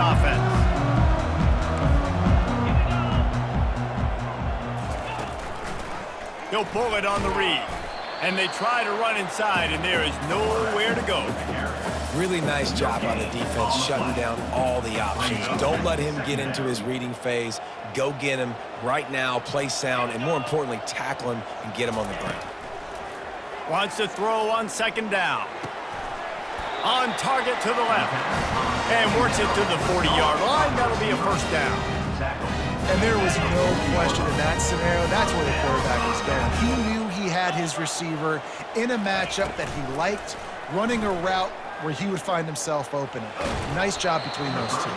offense. He'll pull it on the read. And they try to run inside, and there is nowhere to go. Really nice job on the defense, shutting down all the options. Don't let him get into his reading phase. Go get him right now, play sound, and more importantly, tackle him and get him on the ground. Wants to throw on second down. On target to the left. And works it to the 40-yard line. That'll be a first down. And there was no question in that scenario. That's where the quarterback was going. He knew he had his receiver in a matchup that he liked, running a route where he would find himself open. Nice job between those two.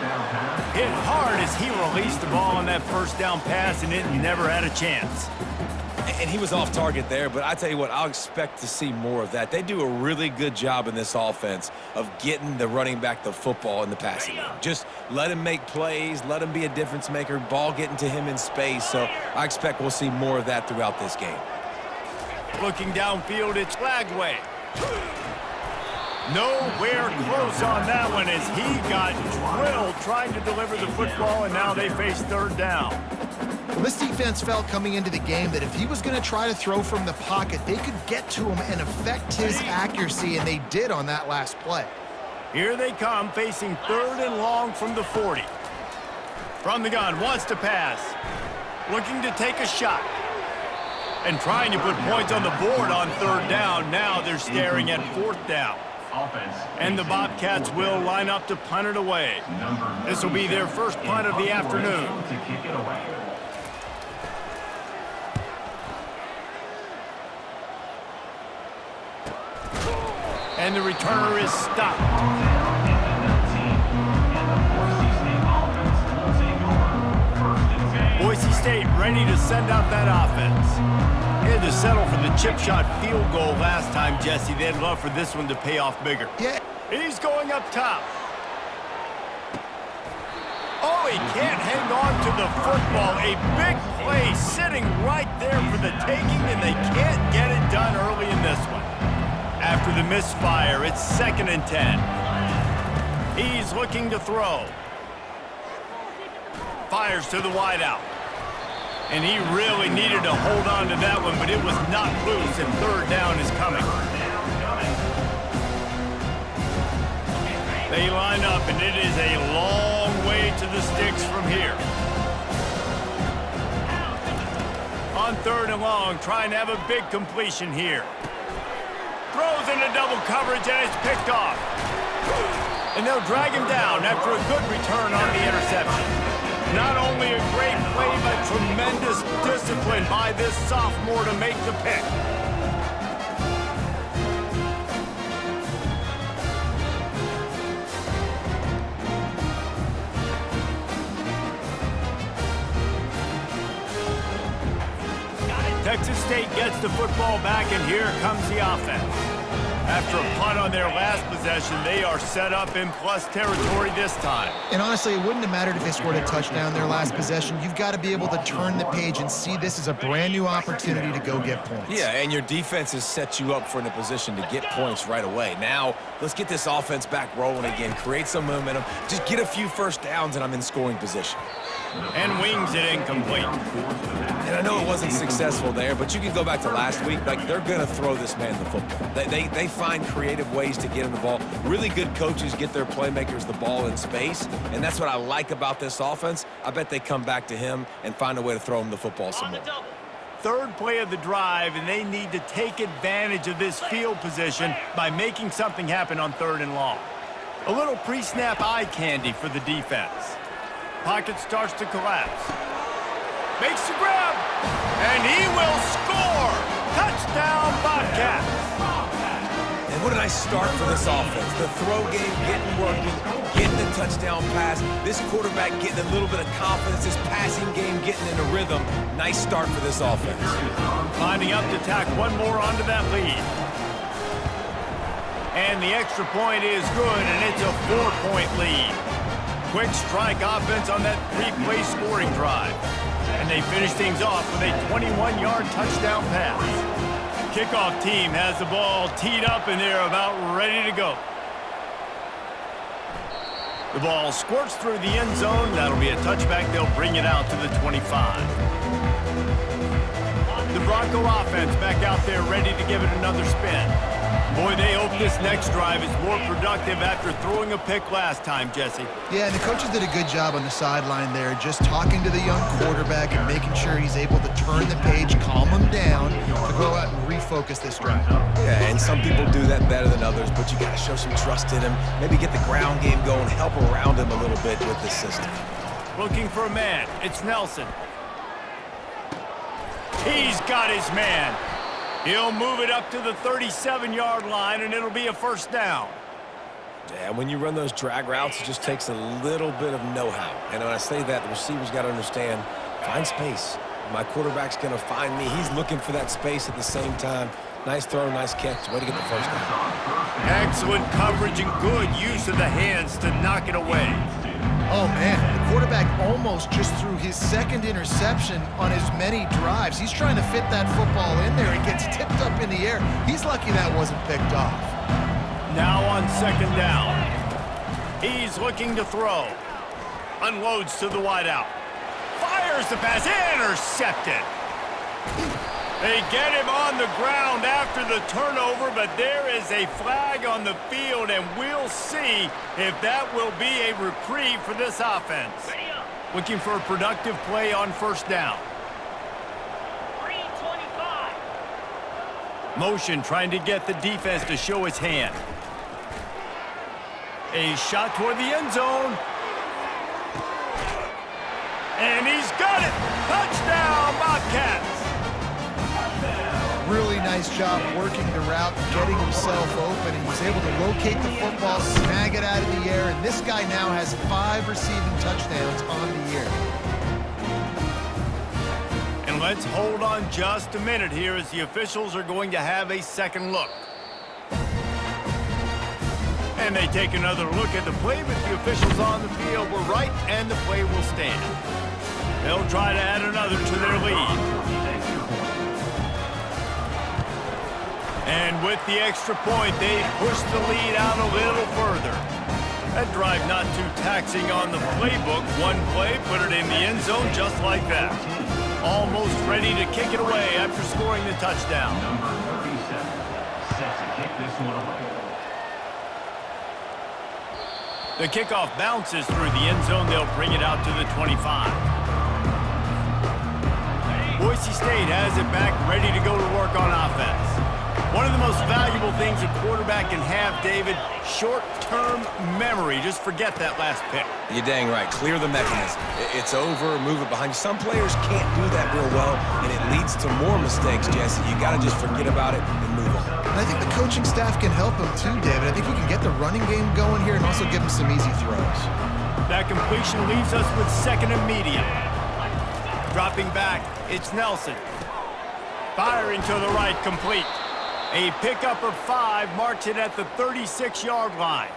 Hit hard as he released the ball on that first down pass, and it never had a chance. And he was off target there, but I tell you what, I'll expect to see more of that. They do a really good job in this offense of getting the running back the football in the passing game. Just let him make plays, let him be a difference maker, ball getting to him in space. So I expect we'll see more of that throughout this game. Looking downfield, it's Lagway. Nowhere close on that one as he got drilled trying to deliver the football, and now they face third down. Well, this defense felt coming into the game that if he was going to try to throw from the pocket, they could get to him and affect his accuracy, and they did on that last play. Here they come, facing third and long from the 40. From the gun, wants to pass. Looking to take a shot. And trying to put points on the board on third down. Now they're staring at fourth down. And the Bobcats will line up to punt it away. This will be their first punt of the afternoon. And the returner is stopped. Boise State ready to send out that offense. They had to settle for the chip shot field goal last time, Jesse. They'd love for this one to pay off bigger. Yeah. He's going up top. Oh, he can't hang on to the football. A big play sitting right there for the taking, and they can't get it done early in this one. After the misfire, it's 2nd and 10. He's looking to throw. Fires to the wideout. And he really needed to hold on to that one, but it was not loose, and third down is coming. They line up, and it is a long way to the sticks from here. On third and long, trying to have a big completion here. Throws into double coverage, and it's picked off. And they'll drag him down after a good return on the interception. Not only a great play, but tremendous discipline by this sophomore to make the pick. Texas State gets the football back, and here comes the offense. After a punt on their last possession, they are set up in plus territory this time. And honestly, it wouldn't have mattered if they scored a touchdown their last possession. You've got to be able to turn the page and see this as a brand new opportunity to go get points. Yeah, and your defense has set you up for in a position to get points right away. Now, let's get this offense back rolling again, create some momentum, just get a few first downs, and I'm in scoring position. And wings it incomplete. And I know it wasn't successful there, but you can go back to last week. Like, they're going to throw this man the football. They find creative ways to get him the ball. Really good coaches get their playmakers the ball in space, and that's what I like about this offense. I bet they come back to him and find a way to throw him the football some more. Third play of the drive, and they need to take advantage of this field position by making something happen on third and long. A little pre-snap eye candy for the defense. Pocket starts to collapse. Makes the grab, and he will score! Touchdown, Bobcats! And what a nice start for this offense. The throw game getting working, getting the touchdown pass. This quarterback getting a little bit of confidence. This passing game getting in a rhythm. Nice start for this offense. Lining up to tack one more onto that lead. And the extra point is good, and it's a 4-point lead. Quick strike offense on that 3-play scoring drive. And they finish things off with a 21-yard touchdown pass. Kickoff team has the ball teed up, and they're about ready to go. The ball squirts through the end zone. That'll be a touchback. They'll bring it out to the 25. The Bronco offense back out there ready to give it another spin. Boy, they hope this next drive is more productive after throwing a pick last time, Jesse. Yeah, and the coaches did a good job on the sideline there, just talking to the young quarterback and making sure he's able to turn the page, calm him down, to go out and refocus this drive. Yeah, and some people do that better than others, but you got to show some trust in him. Maybe get the ground game going, help around him a little bit with this system. Looking for a man. It's Nelson. He's got his man. He'll move it up to the 37-yard line, and it'll be a first down. Yeah, when you run those drag routes, it just takes a little bit of know-how. And when I say that, the receiver's got to understand, find space. My quarterback's going to find me. He's looking for that space at the same time. Nice throw, nice catch. Way to get the first down. Excellent coverage and good use of the hands to knock it away. Oh, man, the quarterback almost just threw his second interception on as many drives. He's trying to fit that football in there. It gets tipped up in the air. He's lucky that wasn't picked off. Now on second down. He's looking to throw. Unloads to the wideout. Fires the pass. Intercepted. They get him on the ground after the turnover, but there is a flag on the field, and we'll see if that will be a reprieve for this offense. Looking for a productive play on first down. 325. Motion trying to get the defense to show its hand. A shot toward the end zone. And he's got it! Touchdown, Bobcats! Really nice job working the route, getting himself open. He was able to locate the football, snag it out of the air, and this guy now has 5 receiving touchdowns on the year. And let's hold on just a minute here as the officials are going to have a second look. And they take another look at the play, but the officials on the field were right, and the play will stand. They'll try to add another to their lead. And with the extra point, they push the lead out a little further. That drive not too taxing on the playbook. One play, put it in the end zone just like that. Almost ready to kick it away after scoring the touchdown. Number 37 set to kick this one away. The kickoff bounces through the end zone. They'll bring it out to the 25. Boise State has it back, ready to go to work on offense. One of the most valuable things a quarterback can have, David, short-term memory. Just forget that last pick. You're dang right. Clear the mechanism. It's over, move it behind you. Some players can't do that real well, and it leads to more mistakes, Jesse. You got to just forget about it and move on. And I think the coaching staff can help him too, David. I think we can get the running game going here and also give him some easy throws. That completion leaves us with second and medium. Dropping back, it's Nelson. Firing to the right, complete. A pickup of 5 marks it at the 36-yard line.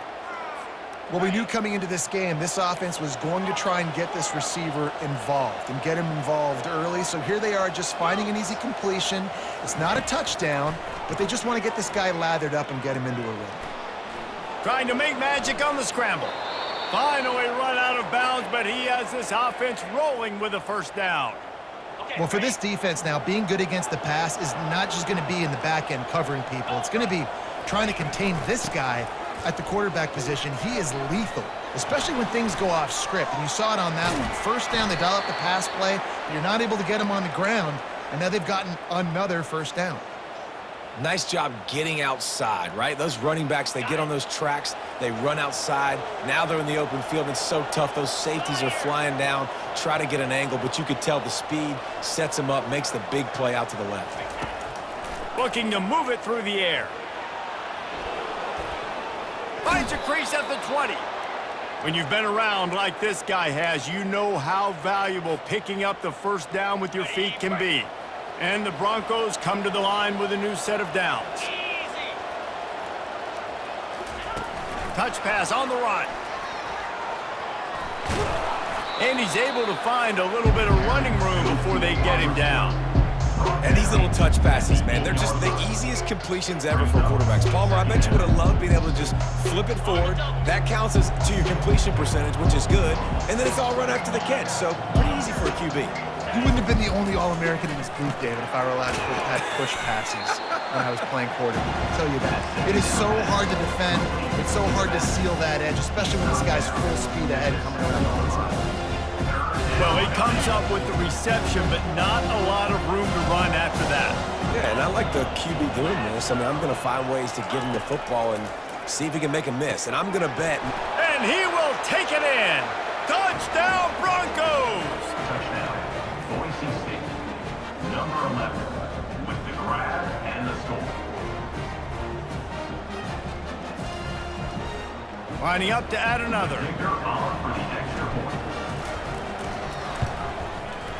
Well, we knew coming into this game, this offense was going to try and get this receiver involved and get him involved early. So here they are just finding an easy completion. It's not a touchdown, but they just want to get this guy lathered up and get him into a rhythm. Trying to make magic on the scramble. Finally run out of bounds, but he has this offense rolling with a first down. Well, for this defense now, being good against the pass is not just going to be in the back end covering people. It's going to be trying to contain this guy at the quarterback position. He is lethal, especially when things go off script. And you saw it on that one. First down, they dial up the pass play. But you're not able to get him on the ground, and now they've gotten another first down. Nice job getting outside, right? Those running backs, they get on those tracks, they run outside. Now they're in the open field. It's so tough. Those safeties are flying down, try to get an angle, but you could tell the speed sets them up, makes the big play out to the left. Looking to move it through the air. Finds a crease at the 20. When you've been around like this guy has, you know how valuable picking up the first down with your feet can be. And the Broncos come to the line with a new set of downs. Touch pass on the run. And he's able to find a little bit of running room before they get him down. And these little touch passes, man, they're just the easiest completions ever for quarterbacks. Palmer, I bet you would have loved being able to just flip it forward. That counts as to your completion percentage, which is good. And then it's all run after the catch, so pretty easy for a QB. He wouldn't have been the only All-American in his booth, David, if I were allowed to have push passes when I was playing quarterback. I'll tell you that. It is so hard to defend. It's so hard to seal that edge, especially when this guy's full speed ahead coming around the outside. Well, he comes up with the reception, but not a lot of room to run after that. Yeah, and I like the QB doing this. I mean, I'm going to find ways to get him the football and see if he can make a miss. And I'm going to bet. And he will take it in. Touchdown, Broncos! Touchdown, Boise State. Number 11 with the grab and the score. Lining up to add another. Kicker on for the extra point.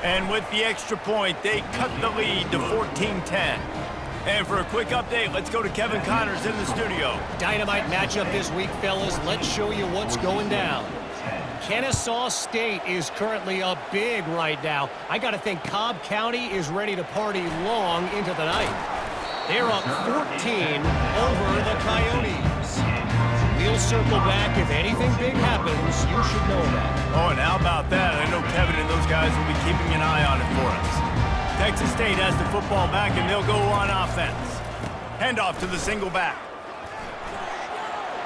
And with the extra point, they cut the lead to 14-10. And for a quick update, let's go to Kevin Connors in the studio. Dynamite matchup this week, fellas. Let's show you what's going down. Kennesaw State is currently up big right now. I got to think Cobb County is ready to party long into the night. They're up 14 over the Coyotes. We'll circle back if anything big happens. You should know that. Oh, and how about that? I know Kevin and those guys will be keeping an eye on it for us. Texas State has the football back, and they'll go on offense. Handoff to the single back.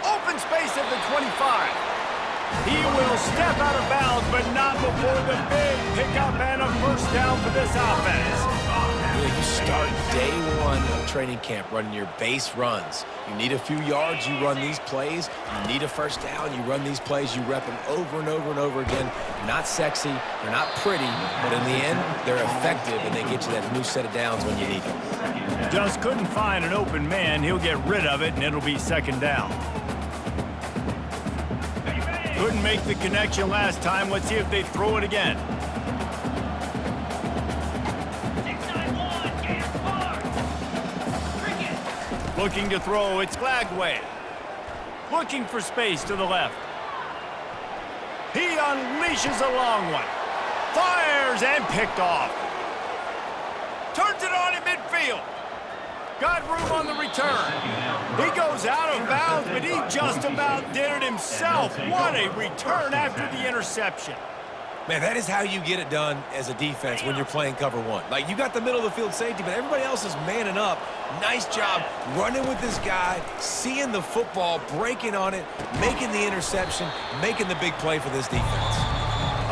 Open space at the 25. He will step out of bounds, but not before the big pickup and a first down for this offense. Yeah, you start day one of training camp running your base runs. You need a few yards, you run these plays. You need a first down, you run these plays. You rep them over and over and over again. They're not sexy, they're not pretty, but in the end, they're effective, and they get you that new set of downs when you need them. Just couldn't find an open man. He'll get rid of it, and it'll be second down. Couldn't make the connection last time. Let's see if they throw it again. Looking to throw, it's Glagway. Looking for space to the left. He unleashes a long one. Fires and picked off. Turns it on in midfield. Got room on the return. He goes out of bounds, but he just about did it himself. What a return after the interception. Man, that is how you get it done as a defense when you're playing cover one. Like, you got the middle of the field safety, but everybody else is manning up. Nice job running with this guy, seeing the football, breaking on it, making the interception, making the big play for this defense.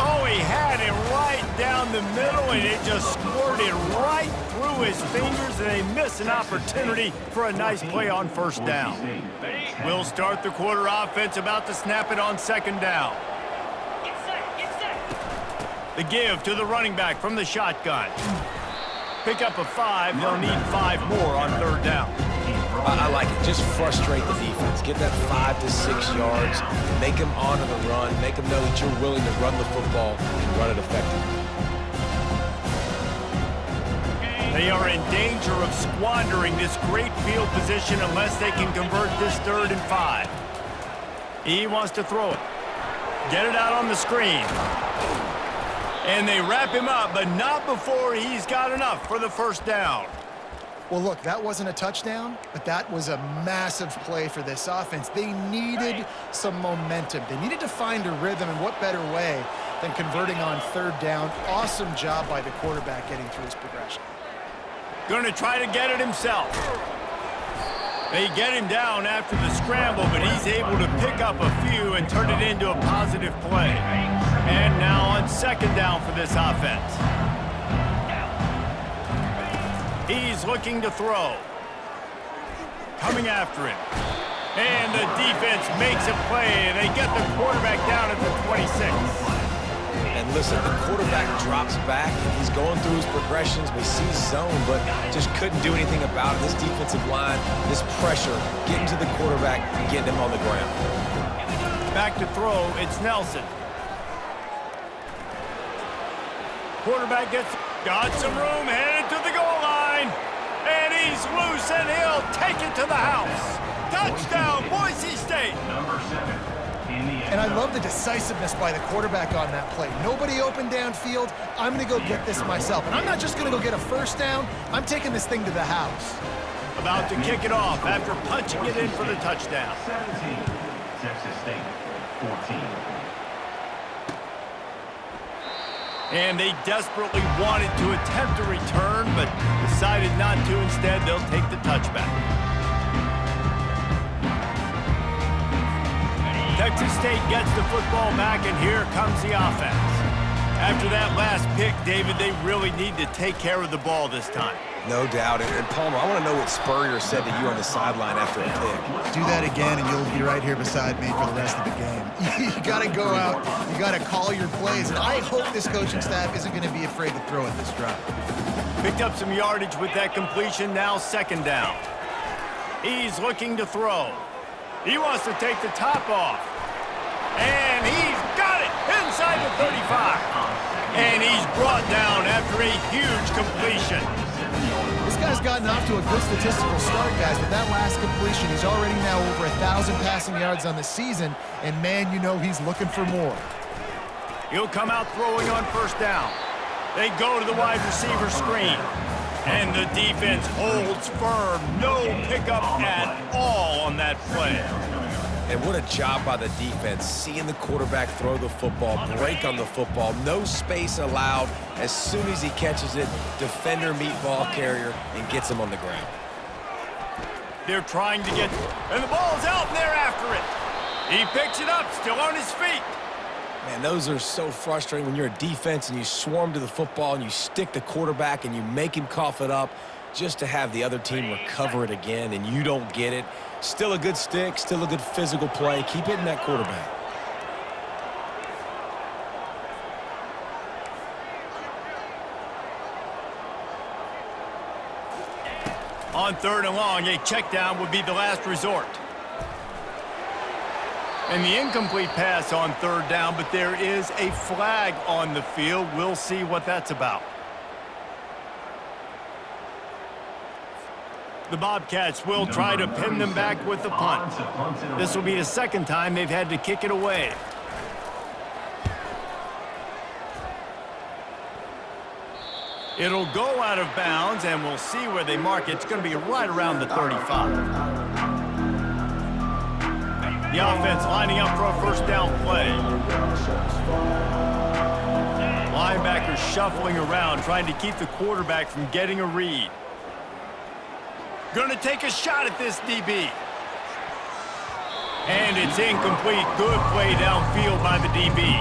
Oh, he had it right down the middle, and it just squirted right through his fingers, and they miss an opportunity for a nice play on first down. We'll start the quarter offense, about to snap it on second down. The give to the running back from the shotgun. Pick up a 5. They'll need 5 more on third down. I like it. Just frustrate the defense. Get that 5 to 6 yards. Make them honor the run. Make them know that you're willing to run the football and run it effectively. They are in danger of squandering this great field position unless they can convert this 3rd and 5. He wants to throw it. Get it out on the screen. And they wrap him up, but not before he's got enough for the first down. Well, look, that wasn't a touchdown, but that was a massive play for this offense. They needed some momentum. They needed to find a rhythm, and what better way than converting on third down. Awesome job by the quarterback getting through his progression. Going to try to get it himself. They get him down after the scramble, but he's able to pick up a few and turn it into a positive play. And now on second down for this offense. He's looking to throw. Coming after him. And the defense makes a play, and they get the quarterback down at the 26. And listen, the quarterback drops back, and he's going through his progressions. We see zone, but just couldn't do anything about it. This defensive line, this pressure, getting to the quarterback, getting him on the ground. Back to throw, it's Nelson. Quarterback got some room, headed to the goal line. And he's loose, and he'll take it to the house. Touchdown, Boise State. Number 7 in And I love the decisiveness by the quarterback on that play. Nobody open downfield. I'm going to go get this myself. And I'm not just going to go get a first down. I'm taking this thing to the house. About to kick it off after punching it in for the touchdown. 17, Texas State, 14. And they desperately wanted to attempt a return, but decided not to. Instead, they'll take the touchback. Texas State gets the football back, and here comes the offense. After that last pick, David, they really need to take care of the ball this time. No doubt. And Palmer, I want to know what Spurrier said to you on the sideline after a pick. Do that again, and you'll be right here beside me for the rest of the game. You got to go out. You got to call your plays. And I hope this coaching staff isn't going to be afraid to throw at this drive. Picked up some yardage with that completion. Now second down. He's looking to throw. He wants to take the top off. And he's got it inside the 35. And he's brought down after a huge completion. This guy's gotten off to a good statistical start, guys. With that last completion, he's already now over 1,000 passing yards on the season. And, man, you know he's looking for more. He'll come out throwing on first down. They go to the wide receiver screen. And the defense holds firm. No pickup at all on that play. And what a job by the defense, seeing the quarterback throw the football, break on the football, no space allowed. As soon as he catches it, defender meet ball carrier and gets him on the ground. They're trying to get, and the ball's out and they're after it. He picks it up, still on his feet. Man, those are so frustrating when you're a defense and you swarm to the football and you stick the quarterback and you make him cough it up just to have the other team recover it again and you don't get it. Still a good stick, still a good physical play. Keep hitting that quarterback. On third and long, a check down would be the last resort. And the incomplete pass on third down, but there is a flag on the field. We'll see what that's about. The Bobcats will try to pin them back with the punt. This will be the second time they've had to kick it away. It'll go out of bounds, and we'll see where they mark it. It's going to be right around the 35. The offense lining up for a first down play. Linebackers shuffling around, trying to keep the quarterback from getting a read. Going to take a shot at this DB. And it's incomplete. Good play downfield by the DB.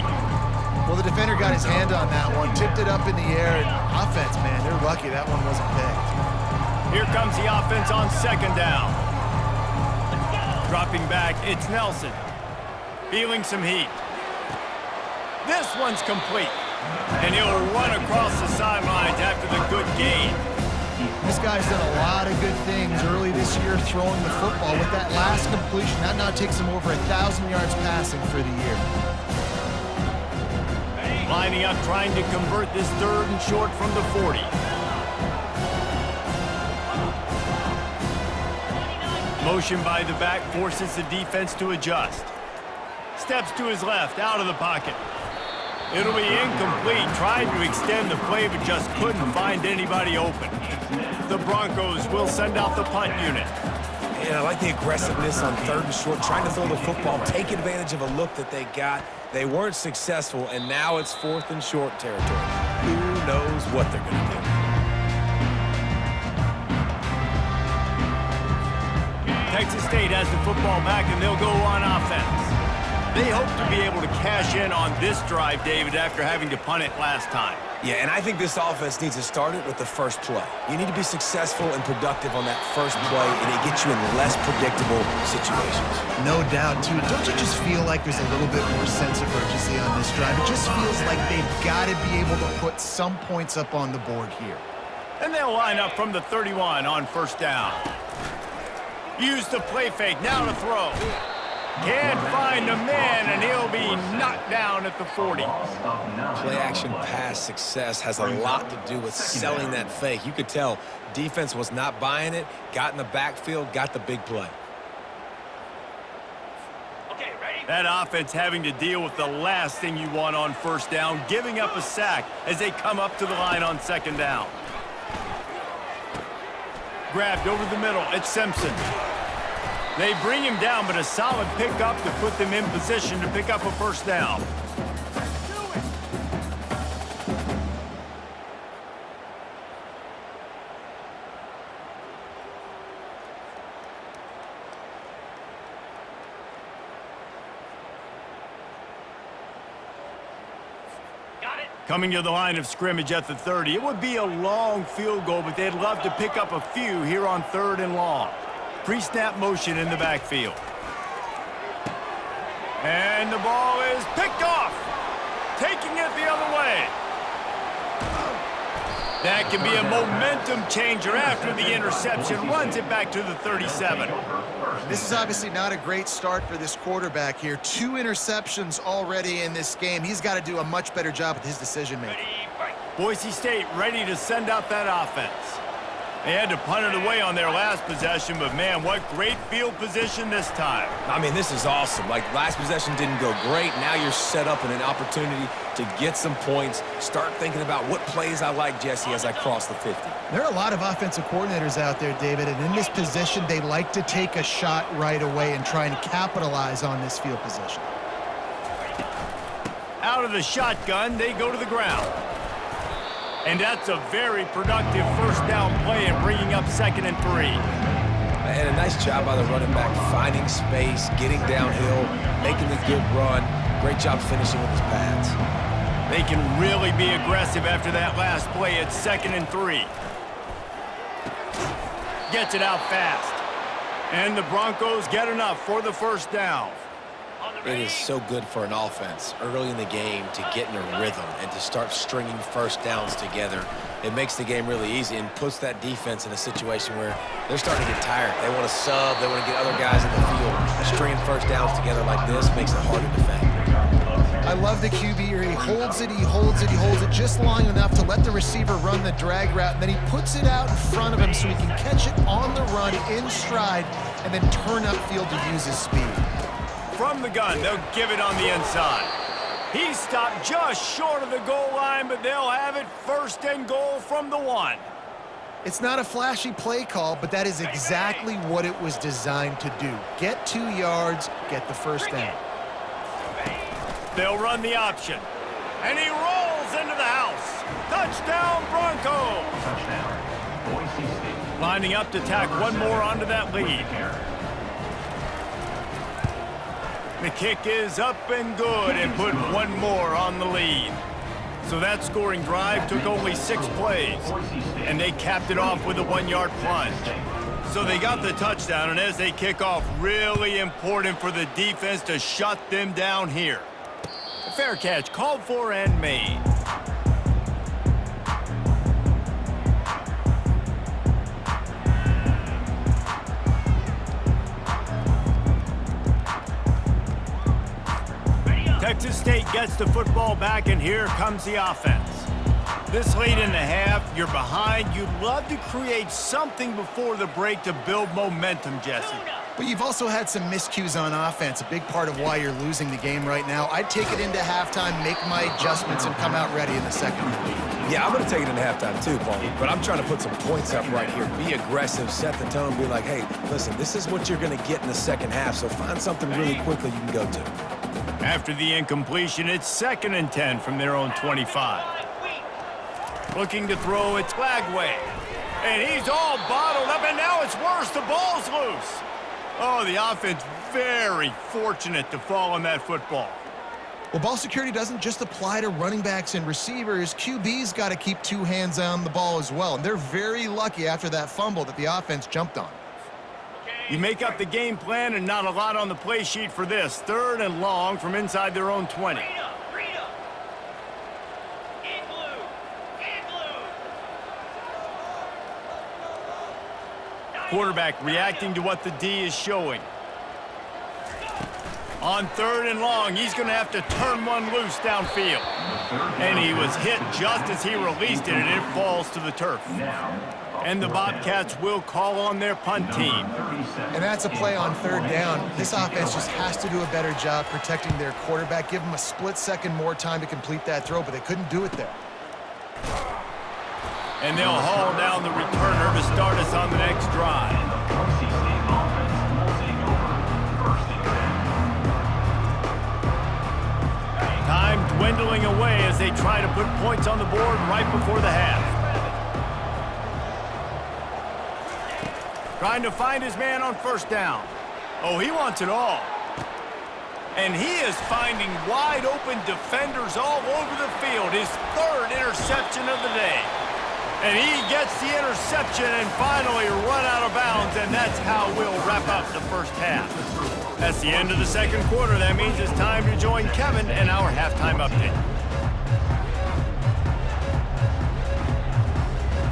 Well, the defender got his hand on that one, tipped it up in the air, and offense, man, they're lucky that one wasn't picked. Here comes the offense on second down. Dropping back, it's Nelson. Feeling some heat. This one's complete. And he'll run across the sidelines after the good gain. This guy's done a lot of good things early this year throwing the football. With that last completion, that now takes him over 1,000 yards passing for the year. Lining up, trying to convert this third and short from the 40. Motion by the back forces the defense to adjust. Steps to his left, out of the pocket. It'll be incomplete. Tried to extend the play, but just couldn't find anybody open. The Broncos will send out the punt unit. And I like the aggressiveness on third and short, trying to throw the football, take advantage of a look that they got. They weren't successful, and now it's fourth and short territory. Who knows what they're going to do? Texas State has the football back, and they'll go on offense. They hope to be able to cash in on this drive, David, after having to punt it last time. Yeah, and I think this offense needs to start it with the first play. You need to be successful and productive on that first play, and it gets you in less predictable situations. No doubt, too. Don't you just feel like there's a little bit more sense of urgency on this drive? It just feels like they've got to be able to put some points up on the board here. And they'll line up from the 31 on first down. Use the play fake, now to throw. Can't find a man, and he'll be knocked down at the 40. Play-action pass success has a lot to do with selling that fake. You could tell defense was not buying it, got in the backfield, got the big play. Okay, ready? That offense having to deal with the last thing you want on first down, giving up a sack as they come up to the line on second down. Grabbed over the middle, it's Simpson. They bring him down, but a solid pickup to put them in position to pick up a first down. Coming to the line of scrimmage at the 30. It would be a long field goal, but they'd love to pick up a few here on 3rd and long. Pre-snap motion in the backfield. And the ball is picked off. Taking it the other way. That can be a momentum changer after the interception. Runs it back to the 37. This is obviously not a great start for this quarterback here. 2 interceptions already in this game. He's got to do a much better job with his decision-making. Boise State ready to send out that offense. They had to punt it away on their last possession, but man, what great field position this time. I mean, this is awesome. Like, last possession didn't go great. Now you're set up in an opportunity to get some points. Start thinking about what plays I like, Jesse, as I cross the 50. There are a lot of offensive coordinators out there, David, and in this position, they like to take a shot right away and try and capitalize on this field position. Out of the shotgun, they go to the ground. And that's a very productive first down play and bringing up 2nd and 3. And a nice job by the running back, finding space, getting downhill, making a good run. Great job finishing with his pads. They can really be aggressive after that last play. It's 2nd and 3. Gets it out fast. And the Broncos get enough for the first down. It is so good for an offense early in the game to get in a rhythm and to start stringing first downs together. It makes the game really easy and puts that defense in a situation where they're starting to get tired. They want to sub. They want to get other guys in the field. Stringing first downs together like this makes it hard to defend. I love the QB here. He holds it, he holds it, he holds it just long enough to let the receiver run the drag route, and then he puts it out in front of him so he can catch it on the run in stride and then turn upfield to use his speed. From the gun, they'll give it on the inside. He stopped just short of the goal line, but they'll have it 1st and goal from the 1. It's not a flashy play call, but that is exactly what it was designed to do. Get 2 yards, get the first down. They'll run the option. And he rolls into the house. Touchdown, Broncos! Touchdown, Boise State. Lining up to tack one more onto that lead. The kick is up and good and put one more on the lead. So that scoring drive took only 6 plays, and they capped it off with a 1-yard plunge. So they got the touchdown, and as they kick off, really important for the defense to shut them down here. A fair catch called for and made. Texas State gets the football back, and here comes the offense. This late in the half, you're behind. You'd love to create something before the break to build momentum, Jesse. But you've also had some miscues on offense, a big part of why you're losing the game right now. I'd take it into halftime, make my adjustments, and come out ready in the second half. Yeah, I'm going to take it into halftime too, Paul. But I'm trying to put some points up right here. Be aggressive, set the tone, be like, hey, listen, this is what you're going to get in the second half, so find something really quickly you can go to. After the incompletion, it's 2nd and 10 from their own 25. Looking to throw, it's Lagway. And he's all bottled up, and now it's worse. The ball's loose. Oh, the offense very fortunate to fall on that football. Well, ball security doesn't just apply to running backs and receivers. QB's got to keep 2 hands on the ball as well. And they're very lucky after that fumble that the offense jumped on. You make up the game plan and not a lot on the play sheet for this. 3rd and long from inside their own 20. Quarterback reacting to what the D is showing. On 3rd and long, he's going to have to turn one loose downfield. And he was hit just as he released it, and it falls to the turf. And the Bobcats will call on their punt team. And that's a play on 3rd down. This offense just has to do a better job protecting their quarterback. Give them a split second more time to complete that throw, but they couldn't do it there. And they'll haul down the returner to start us on the next drive. Time dwindling away as they try to put points on the board right before the half. Trying to find his man on 1st down. Oh, he wants it all. And he is finding wide open defenders all over the field. His 3rd interception of the day. And he gets the interception and finally run out of bounds, and that's how we'll wrap up the first half. That's the end of the 2nd quarter. That means it's time to join Kevin in our halftime update.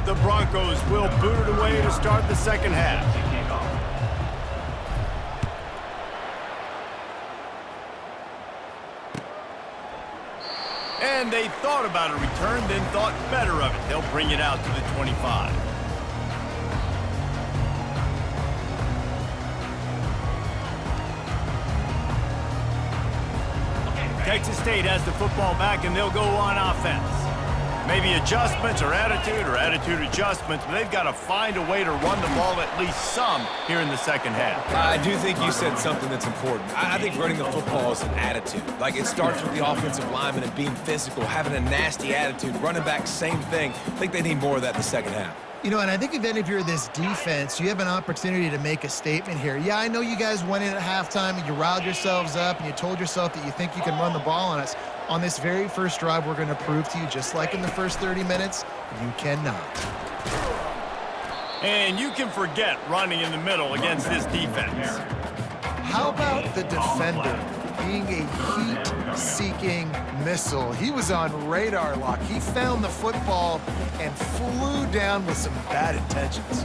The Broncos will boot it away to start the 2nd half. And they thought about a return, then thought better of it. They'll bring it out to the 25. Texas State has the football back, and they'll go on offense. Maybe adjustments or attitude adjustments, but they've got to find a way to run the ball at least some here in the 2nd half. I do think you said something that's important. I think running the football is an attitude. Like, it starts with the offensive lineman and being physical, having a nasty attitude. Running back, same thing. I think they need more of that in the 2nd half. You know, and I think if you're this defense, you have an opportunity to make a statement here. Yeah, I know you guys went in at halftime and you riled yourselves up and you told yourself that you think you can run the ball on us. On this very first drive, we're going to prove to you, just like in the first 30 minutes, you cannot. And you can forget running in the middle against this defense. How about the defender being a heat-seeking missile? He was on radar lock. He found the football and flew down with some bad intentions.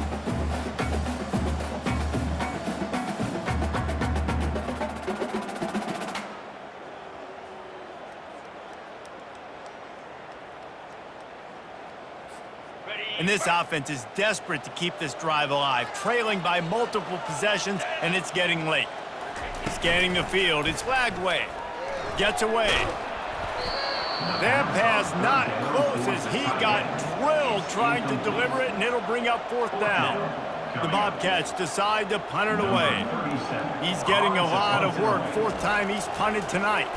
And this offense is desperate to keep this drive alive, trailing by multiple possessions, and it's getting late. Scanning the field, it's Lagway. Gets away. That pass not close as he got drilled trying to deliver it, and it'll bring up 4th down. The Bobcats decide to punt it away. He's getting a lot of work. 4th time he's punted tonight.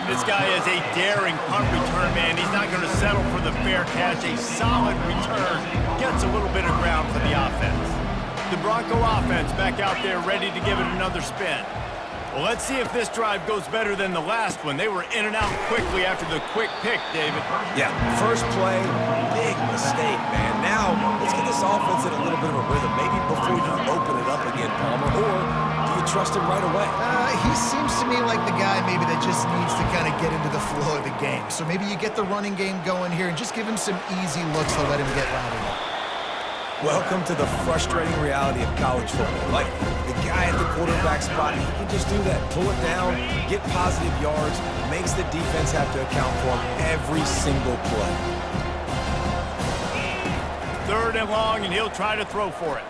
This guy is a daring punt return man. He's not going to settle for the fair catch. A solid return gets a little bit of ground for the offense. The Bronco offense back out there ready to give it another spin. Well, let's see if this drive goes better than the last one. They were in and out quickly after the quick pick, David. Yeah, first play, big mistake, man. Now, let's get this offense in a little bit of a rhythm. Maybe before you open it up again, Palmer, or do you trust him right away? He seems to me like the guy maybe that just needs to kind of get into the flow of the game. So maybe you get the running game going here and just give him some easy looks to let him get routed up. Welcome to the frustrating reality of college football. Like, the guy at the quarterback spot, he can just do that. Pull it down, get positive yards, makes the defense have to account for him every single play. 3rd and long, and he'll try to throw for it.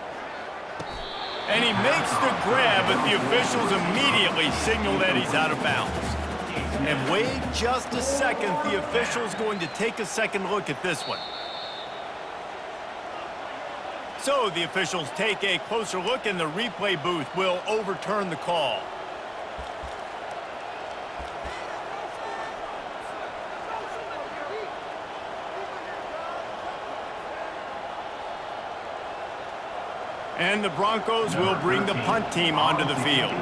And he makes the grab, but the officials immediately signal that he's out of bounds. And wait just a second, the official's going to take a second look at this one. So the officials take a closer look, and the replay booth will overturn the call. And the Broncos will bring the punt team onto the field.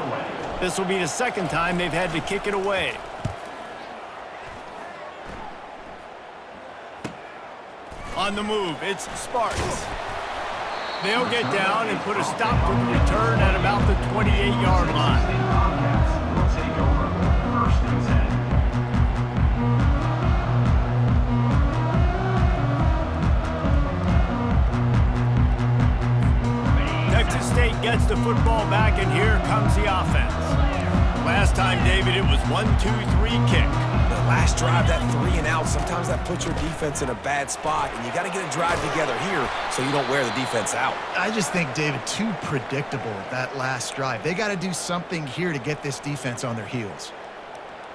This will be the 2nd time they've had to kick it away. On the move, it's Sparks. They'll get down and put a stop to the return at about the 28-yard line. here comes the offense. Last time, David, it was 1-2-3 kick. The last drive, that 3 and out, sometimes that puts your defense in a bad spot, and you got to get a drive together here so you don't wear the defense out. I just think, David, too predictable, that last drive. They got to do something here to get this defense on their heels.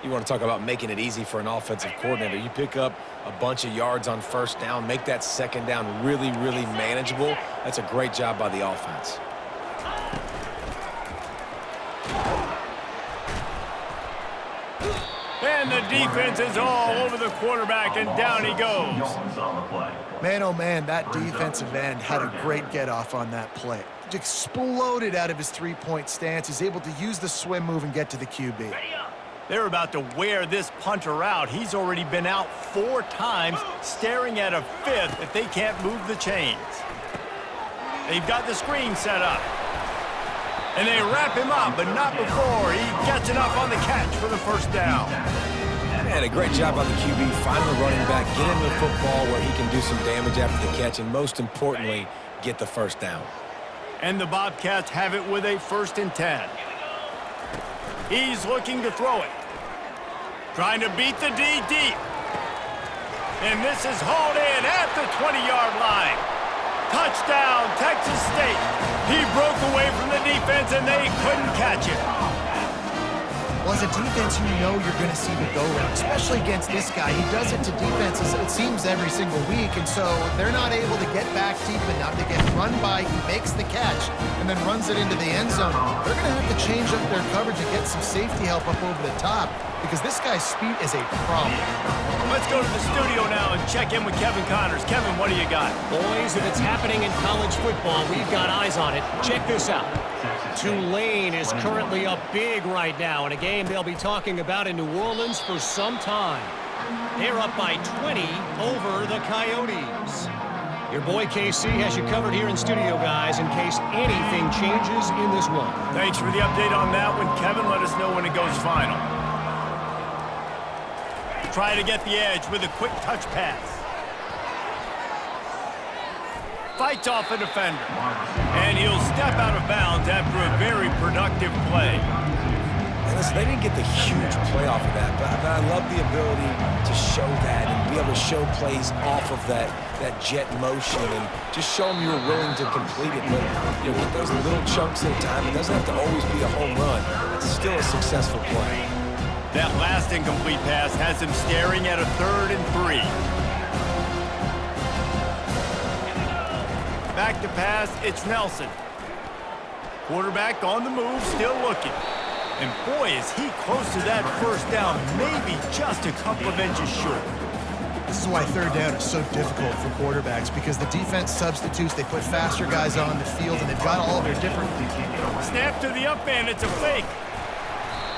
You want to talk about making it easy for an offensive coordinator. You pick up a bunch of yards on first down, make that second down really, really manageable. That's a great job by the offense. And the defense is all over the quarterback, and down he goes. Man, oh man, that defensive end had a great get-off on that play. Exploded out of his three-point stance. He's able to use the swim move and get to the QB. They're about to wear this punter out. He's already been out 4 times, staring at a 5th if they can't move the chains. They've got the screen set up. And they wrap him up, but not before he gets enough on the catch for the first down. And a great job by the QB, finding the running back, get him the football where he can do some damage after the catch, and most importantly, get the first down. And the Bobcats have it with a 1st and 10. He's looking to throw it. Trying to beat the D deep. And this is hauled in at the 20-yard line. Touchdown, Texas State. He broke away from the defense, and they couldn't catch it. Well, as a defense, you know you're going to see the go-round, especially against this guy. He does it to defenses, it seems, every single week, and so they're not able to get back deep enough to get run by. He makes the catch and then runs it into the end zone. They're going to have to change up their coverage and get some safety help up over the top because this guy's speed is a problem. Let's go to the studio now and check in with Kevin Connors. Kevin, what do you got? Boys, if it's happening in college football, we've got eyes on it. Check this out. Tulane is currently up big right now in a game they'll be talking about in New Orleans for some time. They're up by 20 over the Coyotes. Your boy KC has you covered here in studio, guys, in case anything changes in this one. Thanks for the update on that one, Kevin. Let us know when it goes final. Try to get the edge with a quick touch pass. Fights off a defender. And he'll step out of bounds after a very productive play. And listen, they didn't get the huge play off of that, but I love the ability to show that and be able to show plays off of that jet motion and just show them you're willing to complete it. But you know, get those little chunks at a time. It doesn't have to always be a home run. It's still a successful play. That last incomplete pass has him staring at a 3rd and 3. Back to pass, it's Nelson. Quarterback on the move, still looking. And boy, is he close to that first down, maybe just a couple of inches short. This is why 3rd down is so difficult for quarterbacks because the defense substitutes, they put faster guys on the field, and they've got all their different... Snap to the up man, it's a fake.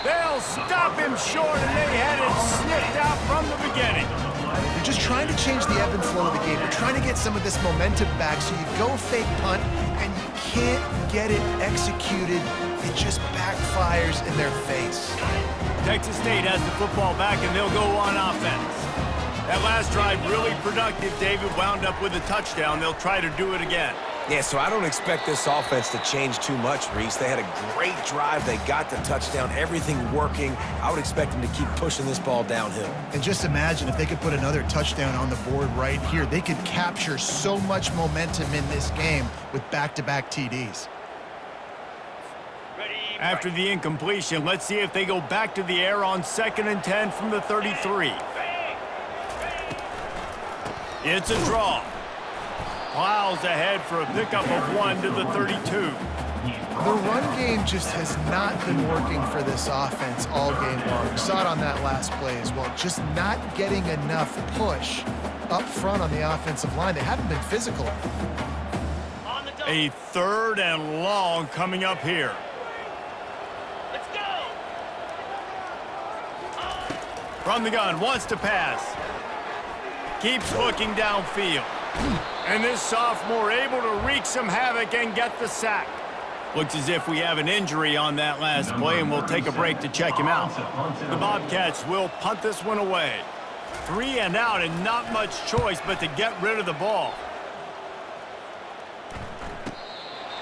They'll stop him short, and they had it sniffed out from the beginning. They're just trying to change the ebb and flow of the game. They're trying to get some of this momentum back, so you go fake punt, and you can't get it executed. It just backfires in their face. Texas State has the football back, and they'll go on offense. That last drive really productive. David wound up with a touchdown. They'll try to do it again. Yeah, so I don't expect this offense to change too much, Reese. They had a great drive. They got the touchdown, everything working. I would expect them to keep pushing this ball downhill. And just imagine if they could put another touchdown on the board right here. They could capture so much momentum in this game with back-to-back TDs. After the incompletion, let's see if they go back to the air on 2nd and 10 from the 33. It's a draw. Plows ahead for a pickup of 1 to the 32. The run game just has not been working for this offense all game long. We saw it on that last play as well. Just not getting enough push up front on the offensive line. They haven't been physical. A 3rd and long coming up here. Let's go. From the gun, wants to pass. Keeps looking downfield. And this sophomore able to wreak some havoc and get the sack. Looks as if we have an injury on that last play, and we'll take a break to check him out. The Bobcats will punt this one away. 3 and out, and not much choice but to get rid of the ball.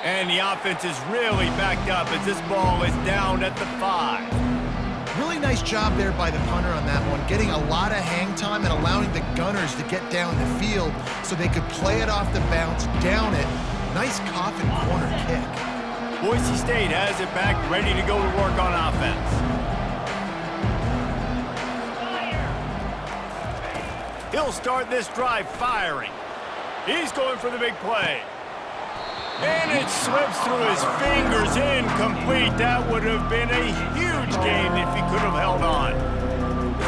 And the offense is really backed up as this ball is down at the 5. Really nice job there by the punter on that one, getting a lot of hang time and allowing the gunners to get down the field so they could play it off the bounce, down it. Nice coffin corner kick. Boise State has it back, ready to go to work on offense. He'll start this drive firing. He's going for the big play. And it slips through his fingers, incomplete. That would have been a huge game if he could have held on.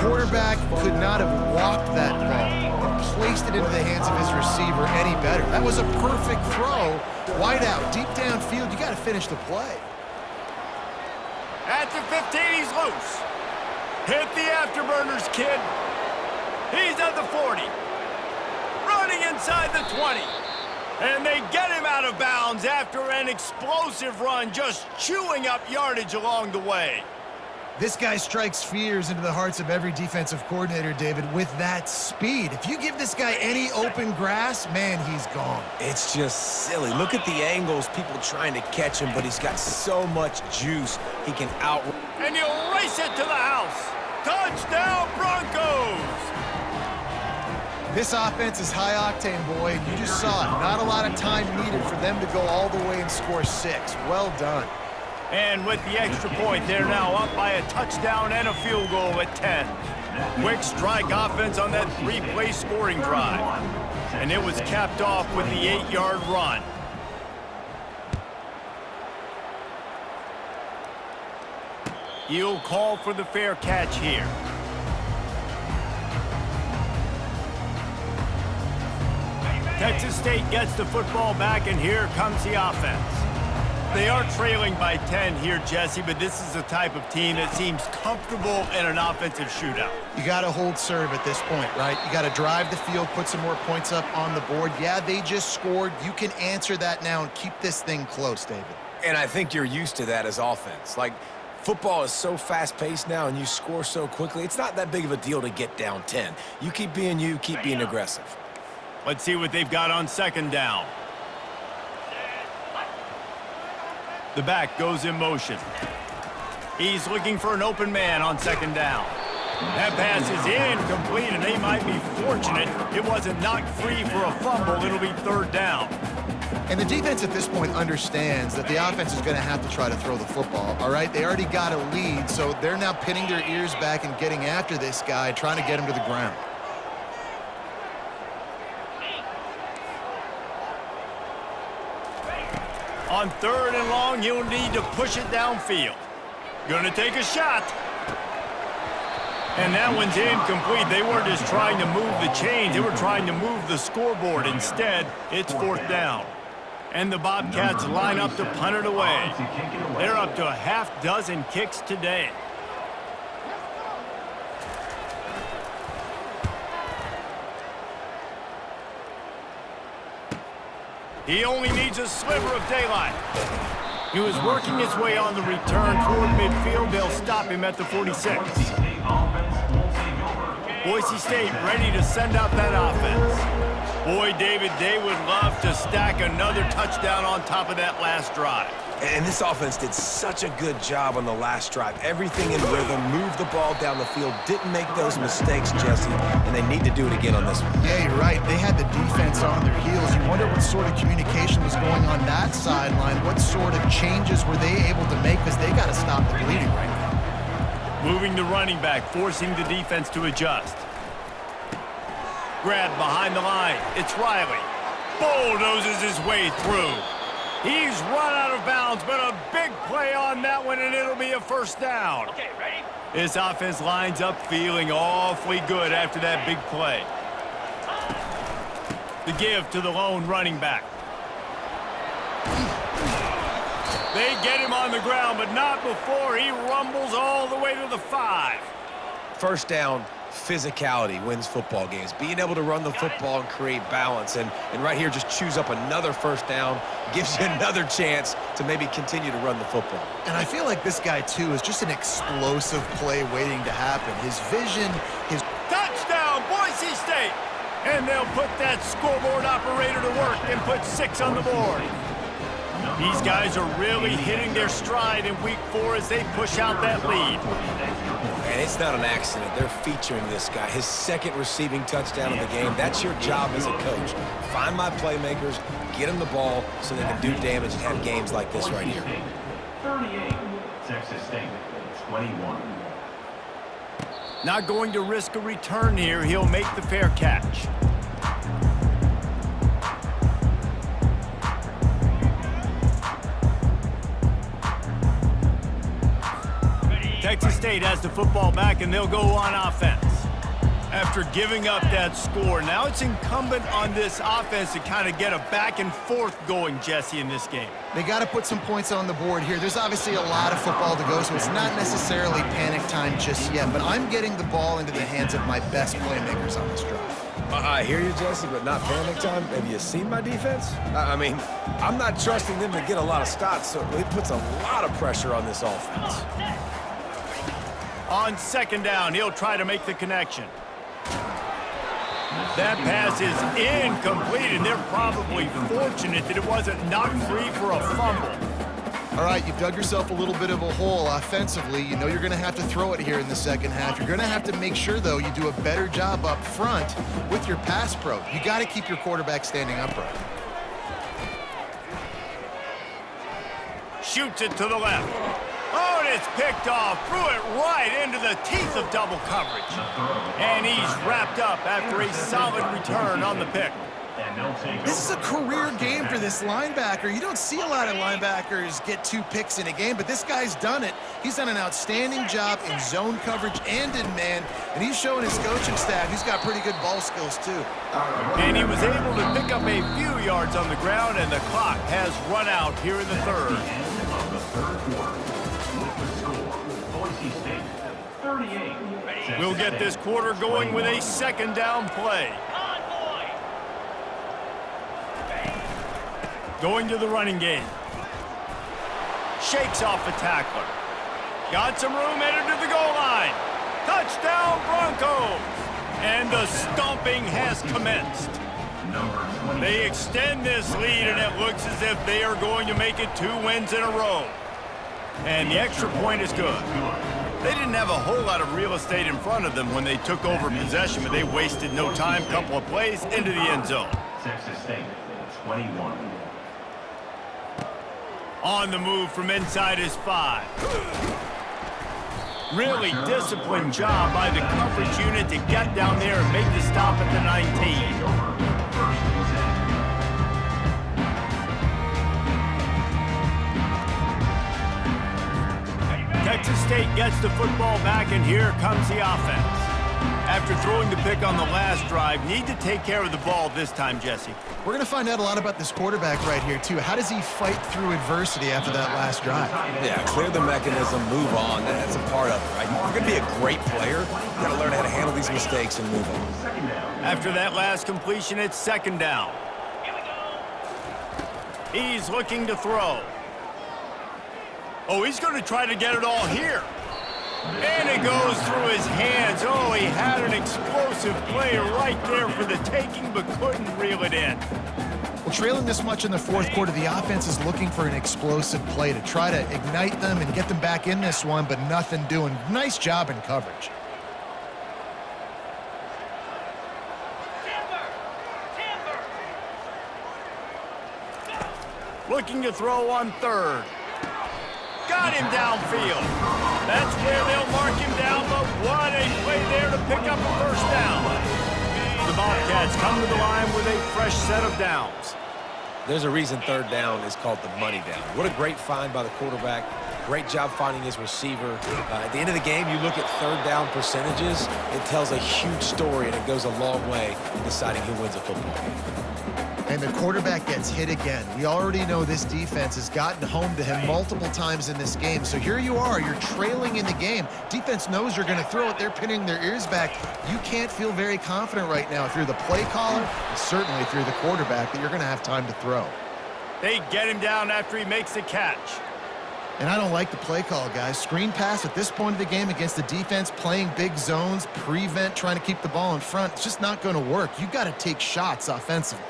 Quarterback could not have walked that ball and placed it into the hands of his receiver any better. That was a perfect throw. Wide out, deep downfield, you got to finish the play. At the 15, he's loose. Hit the afterburners, kid. He's at the 40. Running inside the 20. And they get him out of bounds after an explosive run, just chewing up yardage along the way. This guy strikes fears into the hearts of every defensive coordinator, David, with that speed. If you give this guy any open grass, man, he's gone. It's just silly. Look at the angles, people trying to catch him, but he's got so much juice, he can out... And he'll race it to the house. Touchdown, Broncos! This offense is high-octane, boy, and you just saw it. Not a lot of time needed for them to go all the way and score 6. Well done. And with the extra point, they're now up by a touchdown and a field goal at 10. Quick strike offense on that 3-play scoring drive. And it was capped off with the 8-yard run. He'll call for the fair catch here. Texas State gets the football back, and here comes the offense. They are trailing by 10 here, Jesse, but this is the type of team that seems comfortable in an offensive shootout. You got to hold serve at this point, right? You got to drive the field, put some more points up on the board. Yeah, they just scored. You can answer that now and keep this thing close, David. And I think you're used to that as offense. Like, football is so fast-paced now and you score so quickly, it's not that big of a deal to get down 10. You, keep being aggressive. Let's see what they've got on second down. The back goes in motion. He's looking for an open man on second down. That pass is incomplete, and they might be fortunate it wasn't knocked free for a fumble. It'll be third down. And the defense at this point understands that the offense is going to have to try to throw the football, all right? They already got a lead, so they're now pinning their ears back and getting after this guy, trying to get him to the ground. On third and long, you'll need to push it downfield. Gonna take a shot. And that one's incomplete. They weren't just trying to move the chains. They were trying to move the scoreboard. Instead, it's fourth down. And the Bobcats line up to punt it away. They're up to a half-dozen kicks today. He only needs a sliver of daylight. He was working his way on the return toward midfield. They'll stop him at the 46. Boise State ready to send out that offense. Boy, David, they would love to stack another touchdown on top of that last drive. And this offense did such a good job on the last drive. Everything in rhythm, moved the ball down the field, didn't make those mistakes, Jesse, and they need to do it again on this one. Yeah, you're right. They had the defense on their heels. You wonder what sort of communication was going on that sideline. What sort of changes were they able to make, because they got to stop the bleeding right now. Moving the running back, forcing the defense to adjust. Grab behind the line. It's Riley. Bulldozes his way through. He's run out of bounds, but a big play on that one, and it'll be a first down. Okay, ready? This offense lines up feeling awfully good after that big play. The give to the lone running back. They get him on the ground, but not before he rumbles all the way to the 5. First down, physicality wins football games. Being able to run the football and create balance. And right here, just choose up another first down, gives you another chance to maybe continue to run the football. And I feel like this guy, too, is just an explosive play waiting to happen. His vision, his... Touchdown, Boise State! And they'll put that scoreboard operator to work and put 6 on the board. These guys are really hitting their stride in week 4 as they push out that lead. And it's not an accident. They're featuring this guy. His second receiving touchdown of the game. That's your job as a coach. Find my playmakers, get them the ball so they can do damage and have games like this right here. 38, Texas State, 21. Not going to risk a return here. He'll make the fair catch. Texas State has the football back, and they'll go on offense. After giving up that score, now it's incumbent on this offense to kind of get a back and forth going, Jesse, in this game. They got to put some points on the board here. There's obviously a lot of football to go, so it's not necessarily panic time just yet, but I'm getting the ball into the hands of my best playmakers on this drive. I hear you, Jesse, but not panic time. Have you seen my defense? I mean, I'm not trusting them to get a lot of stops, so it puts a lot of pressure on this offense. On second down, he'll try to make the connection. That pass is incomplete, and they're probably fortunate that it wasn't knocked free for a fumble. All right, you've dug yourself a little bit of a hole offensively. You know you're going to have to throw it here in the second half. You're going to have to make sure, though, you do a better job up front with your pass pro. You got to keep your quarterback standing upright. Shoots it to the left. Oh, and it's picked off. Threw it right into the teeth of double coverage. And he's wrapped up after a solid return on the pick. This is a career game for this linebacker. You don't see a lot of linebackers get 2 picks in a game, but this guy's done it. He's done an outstanding job in zone coverage and in man, and he's showing his coaching staff he's got pretty good ball skills too. And he was able to pick up a few yards on the ground, and the clock has run out here in the third. We'll get this quarter going with a second down play. Going to the running game. Shakes off the tackler. Got some room, headed to the goal line. Touchdown Broncos! And the stomping has commenced. They extend this lead, and it looks as if they are going to make it 2 wins in a row. And the extra point is good. They didn't have a whole lot of real estate in front of them when they took over possession, but they wasted no time. Couple of plays into the end zone. Texas State, 21. On the move from inside his 5. Really disciplined job by the coverage unit to get down there and make the stop at the 19. Texas State gets the football back, and here comes the offense. After throwing the pick on the last drive, need to take care of the ball this time, Jesse. We're going to find out a lot about this quarterback right here, too. How does he fight through adversity after that last drive? Yeah, clear the mechanism, move on. That's a part of it, right? If you're going to be a great player, you got to learn how to handle these mistakes and move on. After that last completion, it's second down. He's looking to throw. Oh, he's going to try to get it all here. And it goes through his hands. Oh, he had an explosive play right there for the taking, but couldn't reel it in. Well, trailing this much in the fourth quarter, the offense is looking for an explosive play to try to ignite them and get them back in this one, but nothing doing. Nice job in coverage. Looking to throw on third. Got him downfield. That's where they'll mark him down, but what a play there to pick up a first down. The Bobcats come to the line with a fresh set of downs. There's a reason third down is called the money down. What a great find by the quarterback. Great job finding his receiver. At the end of the game, you look at third down percentages. It tells a huge story, and it goes a long way in deciding who wins a football game. And the quarterback gets hit again. We already know this defense has gotten home to him multiple times in this game. So here you are, you're trailing in the game. Defense knows you're going to throw it. They're pinning their ears back. You can't feel very confident right now if you're the play caller, and certainly if you're the quarterback, that you're going to have time to throw. They get him down after he makes the catch. And I don't like the play call, guys. Screen pass at this point of the game against the defense, playing big zones, prevent, trying to keep the ball in front. It's just not going to work. You've got to take shots offensively.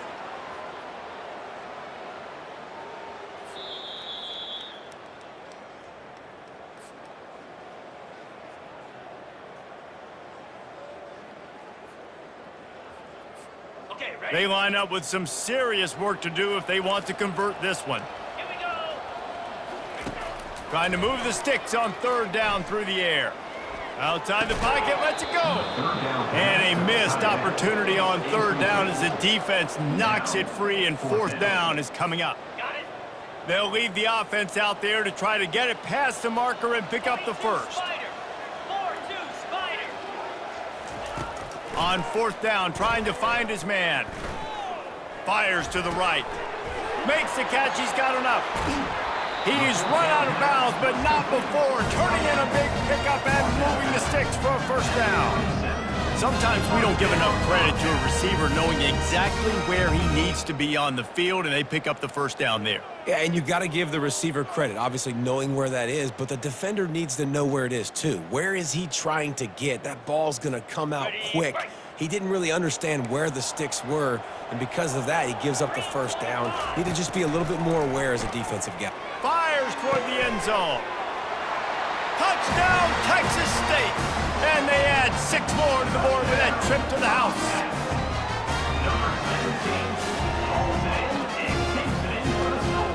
Okay, ready? They line up with some serious work to do if they want to convert this one. Here we go. Trying to move the sticks on third down through the air. Outside the pocket, lets it go. And a missed opportunity on third down as the defense knocks it free, and fourth down is coming up. Got it. They'll leave the offense out there to try to get it past the marker and pick up the first. Spider. 4-2 Spider. On fourth down, trying to find his man. Fires to the right. Makes the catch, he's got enough. He's run out of bounds, but not before turning in a big pickup and moving the sticks for a first down. Sometimes we don't give enough credit to a receiver knowing exactly where he needs to be on the field, and they pick up the first down there. Yeah, and you got to give the receiver credit, obviously knowing where that is, but the defender needs to know where it is too. Where is he trying to get? That ball's going to come out quick. He didn't really understand where the sticks were, and because of that, he gives up the first down. Need to just be a little bit more aware as a defensive guy. Fires toward the end zone. Touchdown, Texas State. And they add 6 more to the board with that trip to the house. Number 17 falls in and takes it in for the score.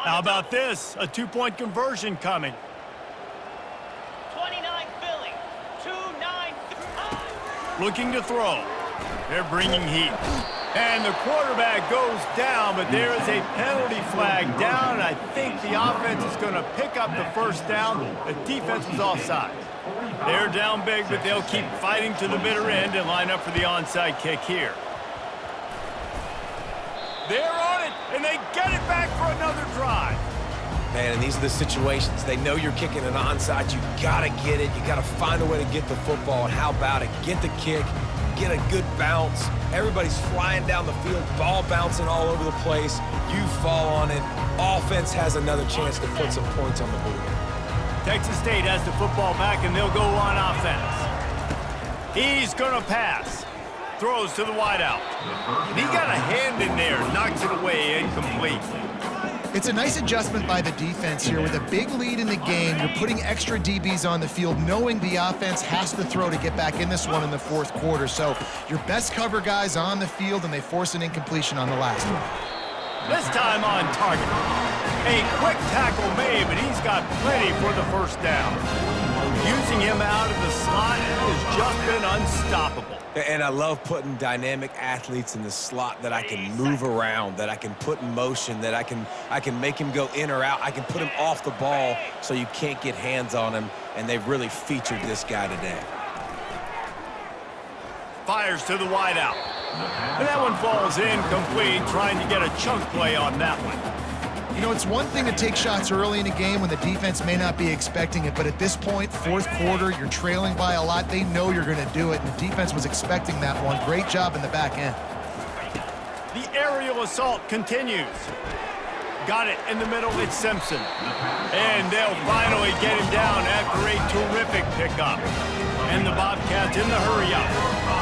How about this? A 2-point conversion coming. 29 Philly. 2-9. Looking to throw. They're bringing heat. And the quarterback goes down, but there is a penalty flag down, and I think the offense is going to pick up the first down. The defense was offside. They're down big, but they'll keep fighting to the bitter end and line up for the onside kick here. They're on it, and they get it back for another drive. Man, and these are the situations. They know you're kicking an onside. You got to get it. You got to find a way to get the football. And how about it? Get the kick, get a good bounce. Everybody's flying down the field, ball bouncing all over the place. You fall on it. Offense has another chance to put some points on the board. Texas State has the football back, and they'll go on offense. He's going to pass. Throws to the wideout. He got a hand in there, knocks it away, incomplete. It's a nice adjustment by the defense here. With a big lead in the game, you're putting extra DBs on the field, knowing the offense has to throw to get back in this one in the fourth quarter. So your best cover guys on the field, and they force an incompletion on the last one. This time on target. A quick tackle made, but he's got plenty for the first down. Using him out of the slot has just been unstoppable. And I love putting dynamic athletes in the slot that I can move around, that I can put in motion, that I can make him go in or out. I can put him off the ball so you can't get hands on him, and they've really featured this guy today. Fires to the wideout. And that one falls incomplete, trying to get a chunk play on that one. You know, it's one thing to take shots early in a game when the defense may not be expecting it, but at this point, fourth quarter, you're trailing by a lot. They know you're going to do it, and the defense was expecting that one. Great job in the back end. The aerial assault continues. Got it in the middle, it's Simpson. And they'll finally get him down after a terrific pickup. And the Bobcats in the hurry-up.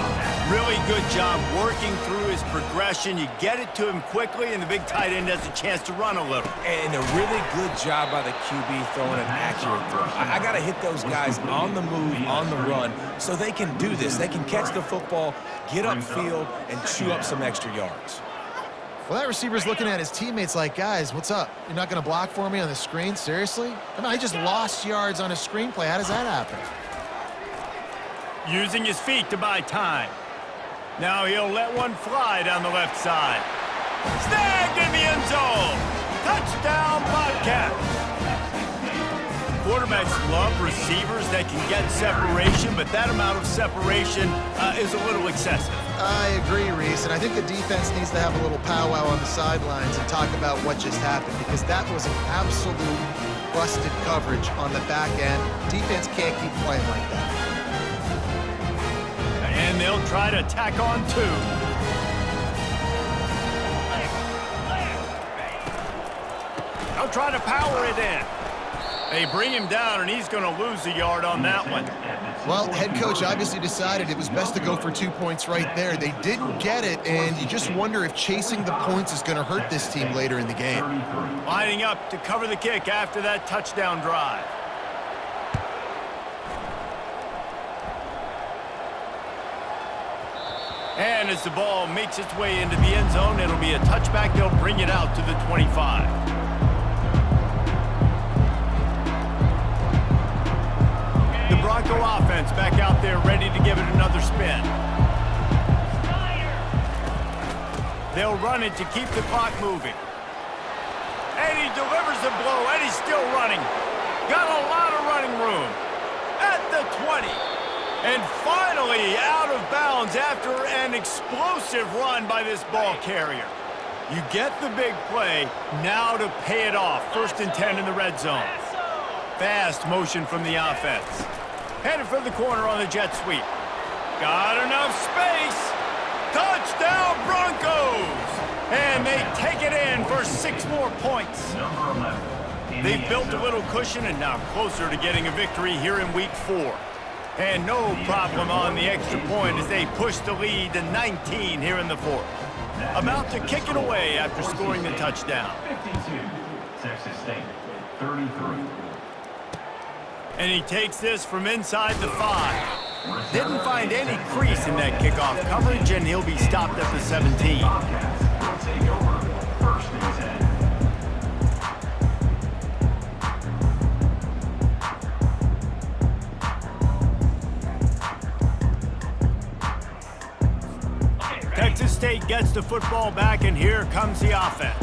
Really good job working through his progression. You get it to him quickly, and the big tight end has a chance to run a little. And a really good job by the QB throwing an accurate throw. I got to hit those guys on the move, on the run, so they can do this. They can catch the football, get upfield, and chew up some extra yards. Well, that receiver's looking at his teammates like, guys, what's up? You're not going to block for me on the screen? Seriously? I mean, I just lost yards on a screenplay. How does that happen? Using his feet to buy time. Now he'll let one fly down the left side. Snagged in the end zone. Touchdown, Bobcats. Quarterbacks love receivers that can get separation, but that amount of separation is a little excessive. I agree, Reese, and I think the defense needs to have a little powwow on the sidelines and talk about what just happened, because that was an absolute busted coverage on the back end. Defense can't keep playing like that. And they'll try to tack on 2. They'll try to power it in. They bring him down, and he's going to lose a yard on that one. Well, head coach obviously decided it was best to go for 2 points right there. They didn't get it, and you just wonder if chasing the points is going to hurt this team later in the game. Lining up to cover the kick after that touchdown drive. And as the ball makes its way into the end zone, it'll be a touchback. They'll bring it out to the 25. The Bronco offense back out there ready to give it another spin. They'll run it to keep the clock moving. And he delivers the blow, and he's still running. Got a lot of running room. At the 20. And finally out of bounds after an explosive run by this ball carrier. You get the big play, now to pay it off. 1st and 10 in the red zone. Fast motion from the offense. Headed for the corner on the jet sweep. Got enough space. Touchdown Broncos! And they take it in for 6 more points. They've built a little cushion and now closer to getting a victory here in week 4. And no problem on the extra point as they push the lead to 19 here in the 4th. About to kick it away after scoring the touchdown. 52, Texas State, 33. And he takes this from inside the 5. Didn't find any crease in that kickoff coverage, and he'll be stopped at the 17. Bobcats will take over 1st and 10. Texas State gets the football back, and here comes the offense.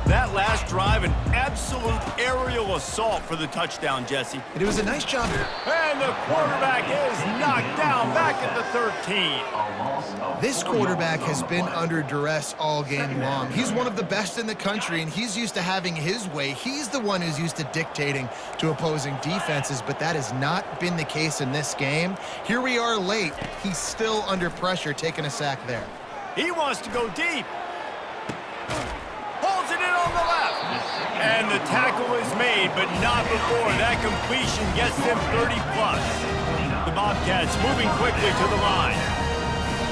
That last drive, an absolute aerial assault for the touchdown, Jesse. And it was a nice job. And the quarterback is knocked down back at the 13. This quarterback has been under duress all game long. He's one of the best in the country, and he's used to having his way. He's the one who's used to dictating to opposing defenses, but that has not been the case in this game. Here we are late. He's still under pressure, taking a sack there. He wants to go deep. Pulls it in on the left. And the tackle is made, but not before that completion gets them 30+. The Bobcats moving quickly to the line.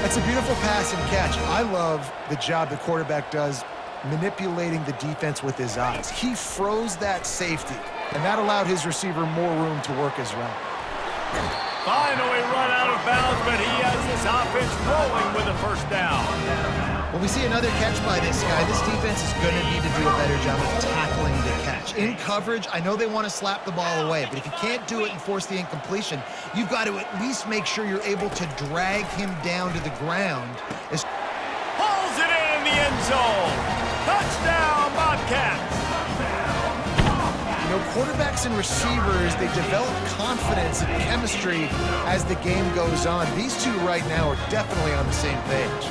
That's a beautiful pass and catch. I love the job the quarterback does manipulating the defense with his eyes. He froze that safety, and that allowed his receiver more room to work his route. Finally run out of bounds, but he has this offense rolling with a 1st down. When we see another catch by this guy, this defense is going to need to do a better job of tackling the catch. In coverage, I know they want to slap the ball away, but if you can't do it and force the incompletion, you've got to at least make sure you're able to drag him down to the ground. Pulls it in the end zone. Touchdown, Bobcats. You know, quarterbacks and receivers, they develop confidence and chemistry as the game goes on. These two right now are definitely on the same page.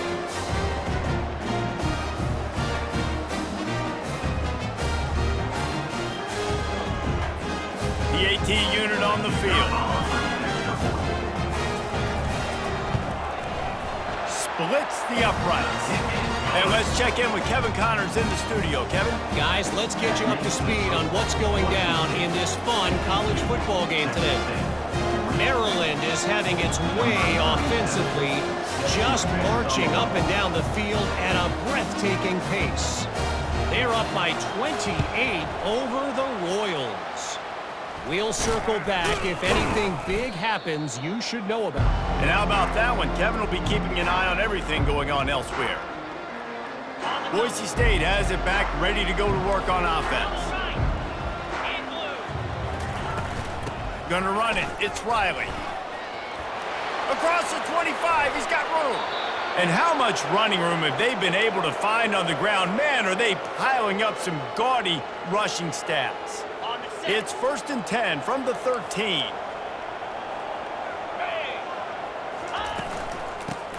The AT unit on the field. Splits the uprights. And let's check in with Kevin Connors in the studio. Kevin? Guys, let's get you up to speed on what's going down in this fun college football game today. Maryland is having its way offensively, just marching up and down the field at a breathtaking pace. They're up by 28 over the Royals. We'll circle back if anything big happens you should know about. And how about that one? Kevin will be keeping an eye on everything going on elsewhere. Boise State has it back, ready to go to work on offense. Gonna run it. It's Riley. Across the 25, he's got room. And how much running room have they been able to find on the ground? Man, are they piling up some gaudy rushing stats. It's 1st and 10 from the 13.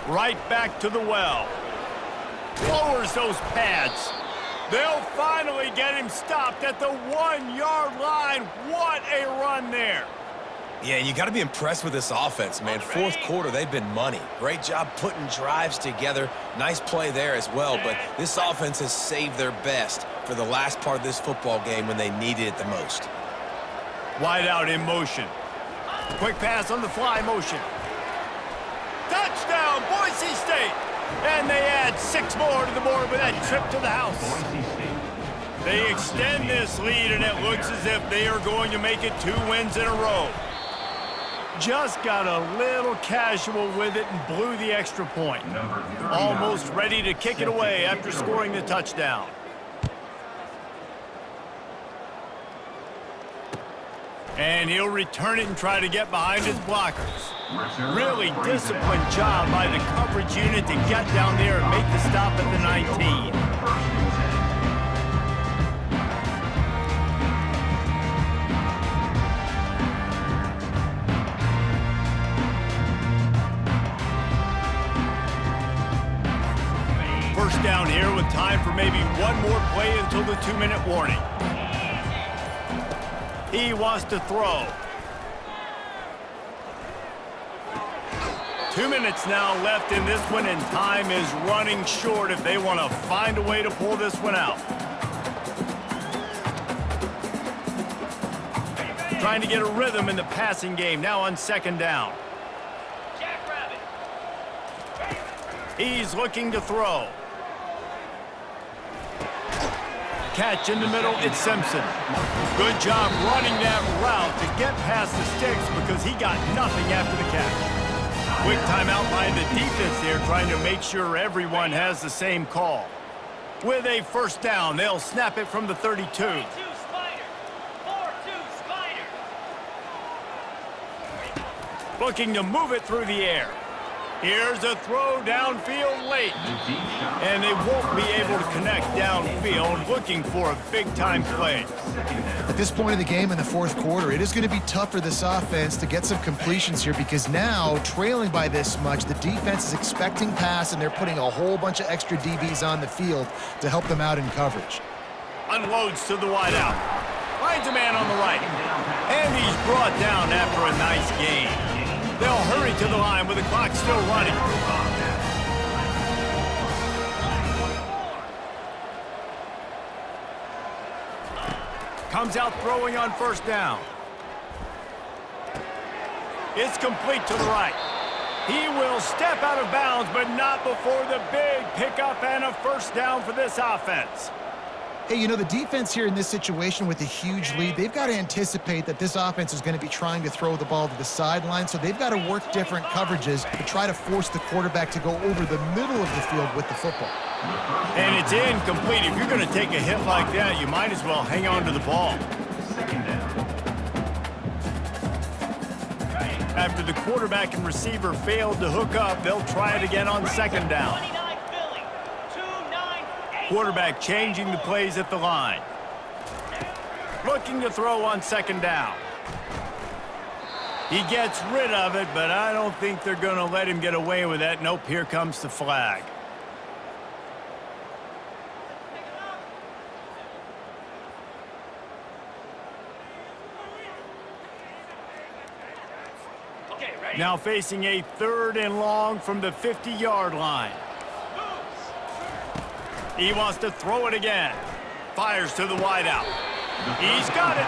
Right back to the well. Lowers those pads. They'll finally get him stopped at the 1-yard line. What a run there. Yeah, you got to be impressed with this offense, man. 4th quarter, they've been money. Great job putting drives together. Nice play there as well, but this offense has saved their best for the last part of this football game when they needed it the most. Wide out in motion. Quick pass on the fly motion. Touchdown, Boise State! And they add 6 more to the board with that trip to the house. Boise State. They extend this lead, and it looks as if they are going to make it 2 wins in a row. Just got a little casual with it and blew the extra point. Number 39. Almost ready to kick it away after scoring the touchdown. And he'll return it and try to get behind his blockers. Really disciplined job by the coverage unit to get down there and make the stop at the 19. First down here with time for maybe one more play until the 2-minute warning. He wants to throw. 2 minutes now left in this one, and time is running short if they want to find a way to pull this one out. Trying to get a rhythm in the passing game now on 2nd down. Jackrabbit. He's looking to throw. Catch in the middle, it's Simpson. Good job running that route to get past the sticks because he got nothing after the catch. Quick timeout by the defense there, trying to make sure everyone has the same call. With a first down, they'll snap it from the 32. 3-2 Spider. 4-2 Spider. Looking to move it through the air. Here's a throw downfield late. And they won't be able to connect downfield, looking for a big-time play. At this point in the game in the 4th quarter, it is going to be tough for this offense to get some completions here because now, trailing by this much, the defense is expecting pass and they're putting a whole bunch of extra DBs on the field to help them out in coverage. Unloads to the wideout. Finds a man on the right. And he's brought down after a nice gain. They'll hurry to the line with the clock still running. Comes out throwing on first down. It's complete to the right. He will step out of bounds, but not before the big pickup and a first down for this offense. Hey, you know, the defense here in this situation with a huge lead, they've got to anticipate that this offense is going to be trying to throw the ball to the sideline, so they've got to work different coverages to try to force the quarterback to go over the middle of the field with the football. And it's incomplete. If you're going to take a hit like that, you might as well hang on to the ball. After the quarterback and receiver failed to hook up, they'll try it again on 2nd down. 29 Philly. 2-9-8. Quarterback changing the plays at the line. Looking to throw on 2nd down. He gets rid of it, but I don't think they're going to let him get away with that. Nope, here comes the flag. Okay, ready? Now facing a 3rd and long from the 50-yard line. He wants to throw it again. Fires to the wideout. He's got it.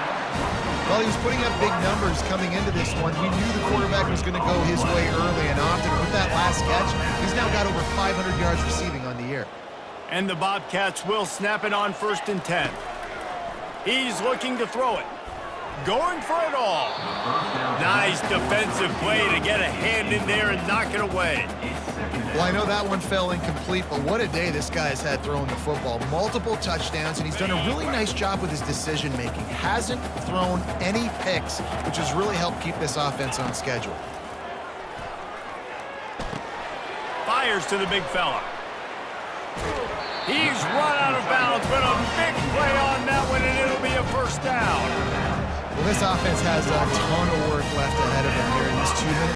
Well, he was putting up big numbers coming into this one. We knew the quarterback was going to go his way early and often. With that last catch, he's now got over 500 yards receiving on the year. And the Bobcats will snap it on 1st and 10. He's looking to throw it. Going for it all. Nice defensive play to get a hand in there and knock it away. Well, I know that one fell incomplete, but what a day this guy has had throwing the football. Multiple touchdowns, and he's done a really nice job with his decision-making. Hasn't thrown any picks, which has really helped keep this offense on schedule. Fires to the big fella. He's run out of bounds, but a big play on that one, and it'll be a first down. Well, this offense has a ton of work left ahead of them here in this 2 minutes.